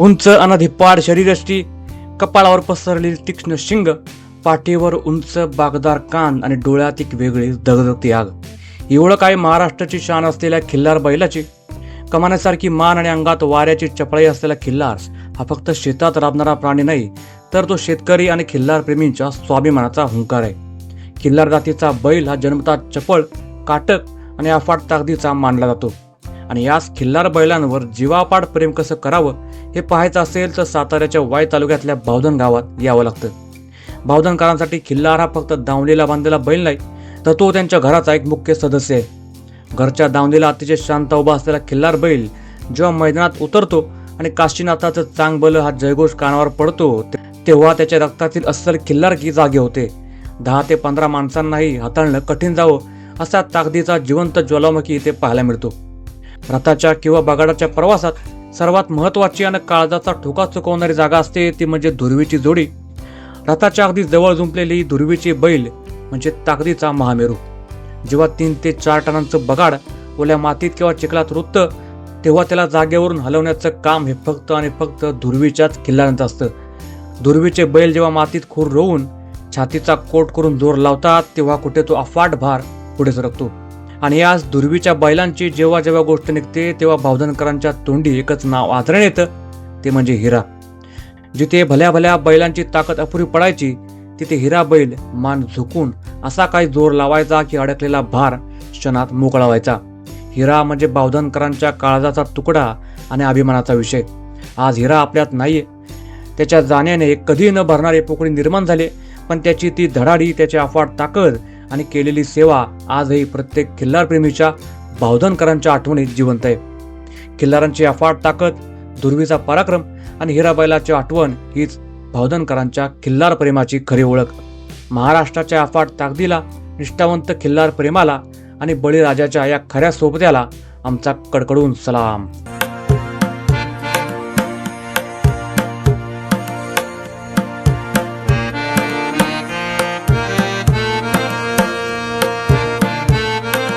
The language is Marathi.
उंच अनधिप्पाड शरीरयष्टी, कपाळावर पसरलेली तीक्ष्ण शिंग, पाठीवर उंच बागदार कान आणि डोळ्यात एक वेगळी दगदगती आग. एवढं काय महाराष्ट्राची शान असलेल्या खिल्लार बैलाची. कमानासारखी मान आणि अंगात वाऱ्याची चपळाई असलेला खिल्लार हा फक्त शेतात राबणारा प्राणी नाही, तर तो शेतकरी आणि खिल्लार प्रेमींच्या स्वाभिमानाचा हुंकार आहे. खिल्लार जातीचा बैल हा जन्मतः चपळ, काटक आणि अफाट ताकदीचा मानला जातो. आणि याच खिल्लार बैलांवर जीवापाड प्रेम कसं करावं हे पाहायचं असेल तर साताऱ्याच्या वाई तालुक्यातल्या बावधन गावात यावं लागतं. बावधनकरांसाठी खिल्लार हा फक्त दावणीला बांधलेला बैल नाही, तर तो त्यांच्या घराचा एक मुख्य सदस्य आहे. घरच्या दावणीला अतिशय शांत उभा असलेला खिल्लार बैल जेव्हा मैदानात उतरतो आणि काशीनाथाचं चांगबल हा जयघोष कानावर पडतो, तेव्हा त्याच्या रक्तातील अस्सल खिल्लारकी जागे होते. 10 ते 15 माणसांनाही हाताळणं कठीण जावं असा ताकदीचा जिवंत ज्वालामुखी इथे पाहायला मिळतो. रथाच्या किंवा बगाडाच्या प्रवासात सर्वात महत्वाची आणि काळजाचा ठोका चुकवणारी जागा असते ती म्हणजे धुरवीची जोडी. रथाच्या अगदी जवळ जुंपलेली धुरवीची बैल म्हणजे ताकदीचा महामेरू. जेव्हा 3 ते 4 टनांचं बगाड ओल्या मातीत किंवा चिखलात रुततं, तेव्हा त्याला जागेवरून हलवण्याचं काम हे फक्त आणि फक्त धुरवीच्याच खिल्लारांचं असतं. धुरवीचे बैल जेव्हा मातीत खूर रोवून छातीचा कोट करून जोर लावतात, तेव्हा कुठे तो अफाट भार पुढे सरकतो. आणि याच धुरवीच्या बैलांची जेव्हा जेव्हा गोष्ट निघते, तेव्हा बावधनकरांच्या तोंडी एकच नाव आदरण येतं, ते म्हणजे हिरा. जिथे भल्या भल्या बैलांची ताकद अपुरी पडायची, तिथे हिरा बैल मान झुकून असा काही जोर लावायचा की अडकलेला भार क्षणात मोकळा व्हायचा. हिरा म्हणजे बावधनकरांच्या काळजाचा तुकडा आणि अभिमानाचा विषय. आज हिरा आपल्यात नाहीये. त्याच्या जाण्याने कधी न भरणारे पोकळी निर्माण झाले, पण त्याची ती धडाडी, त्याची अफाट ताकद आणि केलेली सेवा आजही प्रत्येक खिल्लार प्रेमीच्या बावधनकरांच्या आठवणीत जिवंत आहे. खिल्लारांची अफाट ताकद, धुरवीचा पराक्रम आणि हिरा बैलाची आठवण हीच बावधनकरांच्या खिल्लार प्रेमाची खरी ओळख. महाराष्ट्राच्या अफाट ताकदीला, निष्ठावंत खिल्लार प्रेमाला आणि बळीराजाच्या या खऱ्या सोबत्याला आमचा कडकडून सलाम.